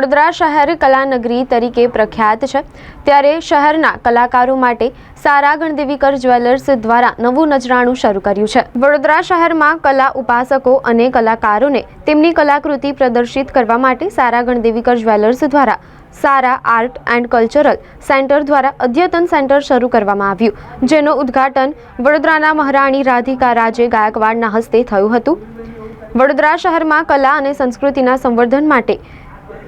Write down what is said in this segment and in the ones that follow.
વડોદરા શહેર કલાનગરી તરીકે પ્રખ્યાત છે, ત્યારે શહેરના કલાકારો માટે સારા ગણદેવીકર જ્વેલર્સ દ્વારા નવું નજરાણું શરૂ કર્યું છે। વડોદરા શહેરમાં કલા ઉપાસકો અને કલાકારોને તેમની કલાકૃતિ પ્રદર્શિત કરવા માટે સારા ગણદેવીકર જ્વેલર્સ દ્વારા સારા આર્ટ એન્ડ કલ્ચરલ સેન્ટર દ્વારા અદ્યતન સેન્ટર શરૂ કરવામાં આવ્યું, જેનો ઉદ્ઘાટન વડોદરાના મહારાણી રાધિકા રાજે ગાયકવાડના હસ્તે થયું હતું। વડોદરા શહેરમાં કલા અને સંસ્કૃતિના સંવર્ધન માટે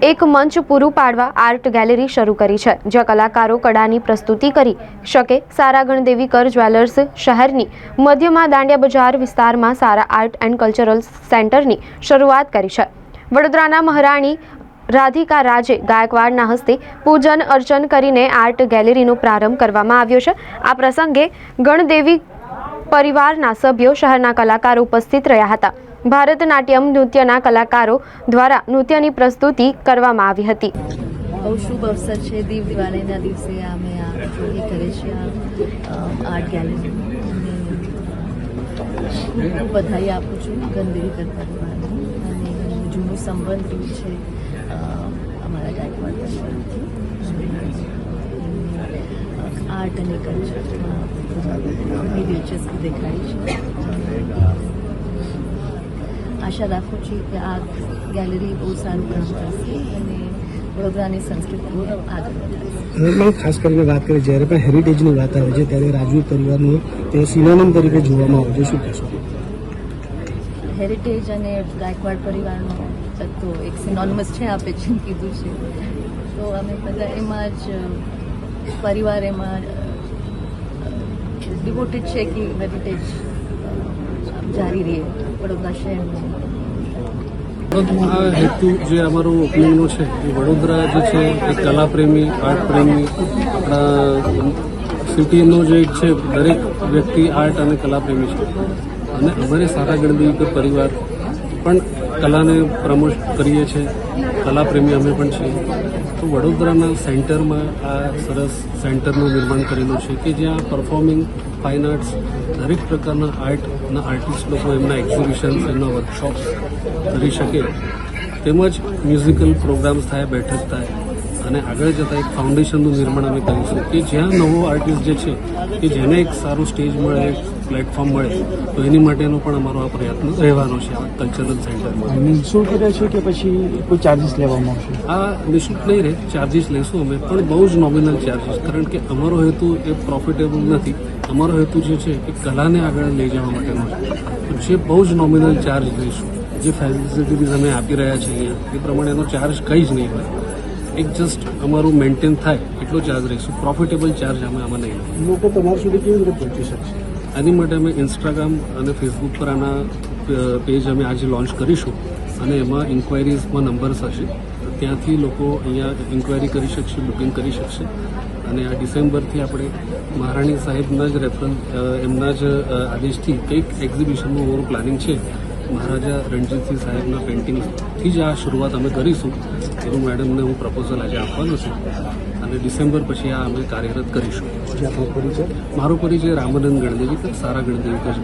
એક મંચ પૂરું પાડવા આર્ટ ગેલેરી શરૂ કરી છે, જ્યાં કલાકારો કળાની પ્રસ્તુતિ કરી શકે। સારા ગણદેવીકર જ્વેલર્સ શહેરની મધ્યમાં દાંડિયા બજાર વિસ્તારમાં સારા આર્ટ એન્ડ કલ્ચરલ સેન્ટરની શરૂઆત કરી છે। વડોદરાના મહારાણી રાધિકા રાજે ગાયકવાડના હસ્તે પૂજન અર્ચન કરીને આર્ટ ગેલેરીનો પ્રારંભ કરવામાં આવ્યો છે। આ પ્રસંગે ગણદેવી પરિવારના સભ્યો, શહેરના કલાકારો ઉપસ્થિત રહ્યા હતા। ભારતનાટ્યમ નૃત્યના કલાકારો દ્વારા નૃત્યની પ્રસ્તુતિ કરવામાં આવી હતી। બહુ શુભ અવસર છે। દીવ દિવાળીના દિવસે અમે આ એ કરે છે આર્ટ ગેલેરી। હું બધાઈ આપું છું ગણદેવીકર પરિવારને, અને જૂનું સંબંધ રહ્યું છે અમારા ગાયકવાડ પરિવારથી। આર્ટ અને કલ્ચરમાં ઘણી દિલચસ્પી દેખાડી છે। આશા રાખું છું કે આ ગેલેરી બહુ સારું કામ કરશે અને વડોદરાની સંસ્કૃતિને આગળ વધારશે। ખાસ કરીને વાત કરીએ, જ્યારે પણ હેરિટેજની વાત આવે છે ત્યારે રાજવી પરિવારનું તે સિનોનિમ તરીકે જોવામાં આવે છે, શું કહેશો? હેરિટેજ અને ગાયકવાડ પરિવારનો તો એક સિનોનિમસ છે, આપે છે કીધું છે, તો અમે બધા એમાં જ પરિવાર એમાં ડિવોટેડ છે કે હેરિટેજ જારી રહે વડોદરા શહેરમાં। આ હેતુ જે અમારો ઓપનિંગનો છે એ વડોદરા જે છે એ કલાપ્રેમી, આર્ટ પ્રેમી, આપણા સિટીનો જે છે દરેક વ્યક્તિ આર્ટ અને કલાપ્રેમી છે, અને અમારે સારા ગણદેવીકર પરિવાર પણ કલાને પ્રમોટ કરીએ છીએ, કલાપ્રેમી અમે પણ છીએ। તો વડોદરાના સેન્ટરમાં આ સરસ સેન્ટરનું નિર્માણ કરેલું છે કે જ્યાં પરફોર્મિંગ, ફાઇન આર્ટ્સ, દરેક પ્રકારના આર્ટના આર્ટિસ્ટ લોકો એમના એક્ઝિબિશન્સ, એમના વર્કશોપ્સ કરી શકે, તેમજ મ્યુઝિકલ પ્રોગ્રામ્સ થાય, બેઠક થાય, અને આગળ જતાં એક ફાઉન્ડેશનનું નિર્માણ અમે કરીશું કે જ્યાં નવો આર્ટિસ્ટ જે છે કે જેને એક સારું સ્ટેજ મળે, એક પ્લેટફોર્મ મળે, તો એની માટેનો પણ અમારો આ પ્રયત્ન રહેવાનો છે આ કલ્ચરલ સેન્ટરમાં। નિઃશુલ્ક રહેશે કે પછી કોઈ ચાર્જીસ લેવામાં આવશે? આ નિઃશુલ્ક નહીં રહે, ચાર્જીસ લેશું અમે, પણ બહુ જ નોમિનલ ચાર્જીસ, કારણ કે અમારો હેતુ એ પ્રોફિટેબલ નથી। અમારો હેતુ જે છે એ કલાને આગળ લઈ જવા માટેનો છે, તો જે બહુ જ નોમિનલ ચાર્જ લઈશું, જે ફેસિલિટીઝ અમે આપી રહ્યા છીએ અહીંયા એ પ્રમાણે એનો ચાર્જ કંઈ જ નહીં હોય, એક જસ્ટ અમારું મેન્ટેન થાય એટલો ચાર્જ રહીશું, પ્રોફિટેબલ ચાર્જ અમે આમાં નહીં લઈએ। લોકો તમારા સુધી કેવી રીતે પહોંચી શકશે? આની માટે અમે ઇન્સ્ટાગ્રામ અને ફેસબુક પર આના પેજ અમે આજે લોન્ચ કરીશું, અને એમાં ઇન્ક્વાયરીઝમાં નંબર્સ હશે, ત્યાંથી લોકો અહીંયા ઇન્ક્વાયરી કરી શકશે, બુકિંગ કરી શકશે। અને આ ડિસેમ્બરથી આપણે મહારાણી સાહેબના જ એમના જ આદેશથી કંઈક એક્ઝિબિશનનું ઓવર પ્લાનિંગ છે, મહારાજા રણજીતસિંહ સાહેબના પેઇન્ટિંગથી જ આ શરૂઆત અમે કરીશું। એનું મેડમને હું પ્રપોઝલ આજે આપવાનો છું, અને ડિસેમ્બર પછી આ અમે કાર્યરત કરીશું। મારો પરિચય રામાનંદ ગણદેવીકર, સારા ગણદેવીકર.